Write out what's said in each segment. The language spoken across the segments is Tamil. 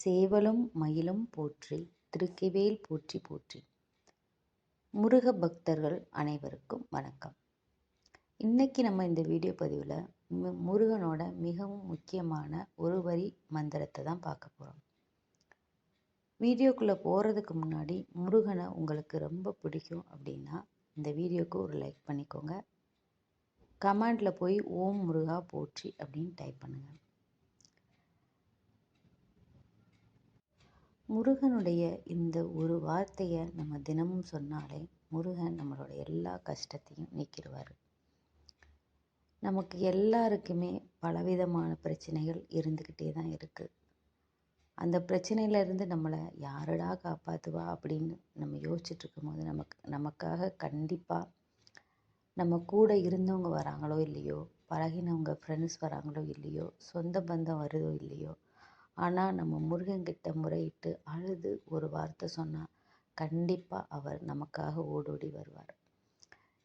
சேவலும் மயிலும் போற்றி, திருக்கைவேல் போற்றி போற்றி. முருக பக்தர்கள் அனைவருக்கும் வணக்கம். இன்னைக்கு நம்ம இந்த வீடியோ பதிவில் முருகனோட மிகவும் முக்கியமான ஒரு வரி மந்திரத்தை தான் பார்க்க போகிறோம். வீடியோக்குள்ளே போகிறதுக்கு முன்னாடி முருகனை உங்களுக்கு ரொம்ப பிடிக்கும் அப்படின்னா இந்த வீடியோக்கு ஒரு லைக் பண்ணிக்கோங்க. கமெண்டில் போய் ஓம் முருகா போற்றி அப்படின்னு டைப் பண்ணுங்கள். முருகனுடைய இந்த ஒரு வார்த்தையை நம்ம தினமும் சொன்னாலே முருகன் நம்மளோட எல்லா கஷ்டத்தையும் நீக்கிடுவார். நமக்கு எல்லாருக்குமே பலவிதமான பிரச்சனைகள் இருந்துக்கிட்டே தான் இருக்குது. அந்த பிரச்சனையிலேருந்து நம்மளை யாரடா காப்பாற்றுவா அப்படின்னு நம்ம யோசிச்சுட்டு இருக்கும்போது நமக்காக கண்டிப்பாக நம்ம கூட இருந்தவங்க வராங்களோ இல்லையோ, பழகினவங்க ஃப்ரெண்ட்ஸ் வராங்களோ இல்லையோ, சொந்த பந்தம் வருதோ இல்லையோ, ஆனால் நம்ம முருகன்கிட்ட முறையிட்டு அழுது ஒரு வார்த்தை சொன்னால் கண்டிப்பாக அவர் நமக்காக ஓடோடி வருவார்.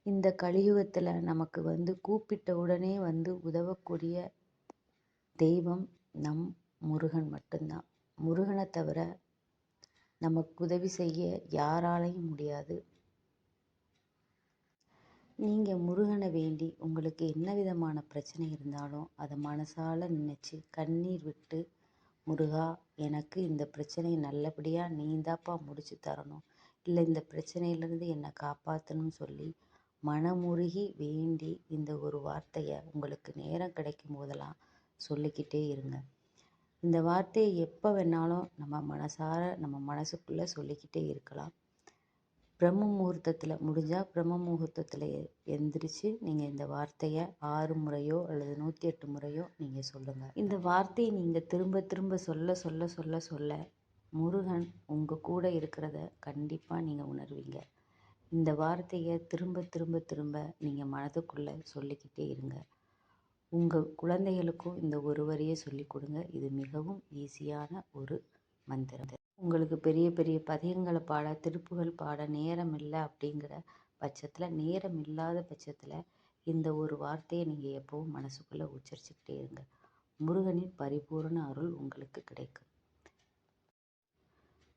இந்த கலியுகத்தில் நமக்கு கூப்பிட்ட உடனே உதவக்கூடிய தெய்வம் நம் முருகன் மட்டும்தான். முருகனை தவிர நமக்கு உதவி செய்ய யாராலையும் முடியாது. நீங்கள் முருகனை வேண்டி உங்களுக்கு என்ன விதமான பிரச்சனை இருந்தாலும் அதை மனசால நினச்சி கண்ணீர் விட்டு, முருகா, எனக்கு இந்த பிரச்சனையை நல்லபடியாக நீந்தாப்பா முடிச்சு தரணும், இல்லை இந்த பிரச்சனையிலேருந்து என்னை காப்பாற்றணும்னு சொல்லி மனமுருகி வேண்டி இந்த ஒரு வார்த்தையை உங்களுக்கு நேரம் கிடைக்கும் போதெல்லாம் சொல்லிக்கிட்டே இருங்க. இந்த வார்த்தையை எப்போ வேணாலும் நம்ம மனசுக்குள்ளே சொல்லிக்கிட்டே இருக்கலாம். பிரம்ம முகூர்த்தத்தில் முடிஞ்சால் பிரம்ம முகூர்த்தத்தில் எந்திரிச்சு நீங்கள் இந்த வார்த்தையை 6 முறையோ அல்லது 108 முறையோ நீங்கள் சொல்லுங்கள். இந்த வார்த்தையை நீங்கள் திரும்ப திரும்ப சொல்ல சொல்ல சொல்ல சொல்ல முருகன் உங்கள் கூட இருக்கிறத கண்டிப்பாக நீங்கள் உணர்வீங்க. இந்த வார்த்தையை திரும்ப திரும்ப திரும்ப நீங்கள் மனதுக்குள்ளே சொல்லிக்கிட்டே இருங்க. உங்கள் குழந்தைகளுக்கும் இந்த ஒரு வரியை சொல்லி கொடுங்க. இது மிகவும் ஈஸியான ஒரு மந்திரம். உங்களுக்கு பெரிய பெரிய பதிகங்களை பாட, திருப்புகள் பாட நேரம் இல்லை அப்படிங்கிற பட்சத்தில், நேரம் இல்லாத பட்சத்தில் இந்த ஒரு வார்த்தையை நீங்கள் எப்பவும் மனசுக்குள்ளே உச்சரிச்சுக்கிட்டே இருங்க. முருகனின் பரிபூர்ண அருள் உங்களுக்கு கிடைக்கும்.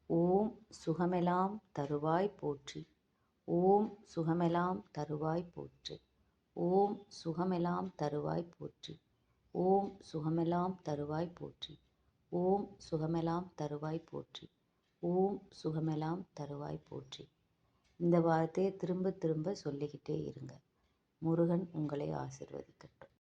ஓம் சுகமெலாம் தருவாய் போற்றி, ஓம் சுகமெலாம் தருவாய் போற்றி, ஓம் சுகமெலாம் தருவாய் போற்றி, ஓம் சுகமெலாம் தருவாய் போற்றி, ஓம் சுகமெல்லாம் தருவாய் போற்றி, ஓம் சுகமெல்லாம் தருவாய் போற்றி. இந்த வார்த்தையை திரும்ப திரும்ப சொல்லிக்கிட்டே இருங்க. முருகன் உங்களை ஆசீர்வதிக்கட்டும்.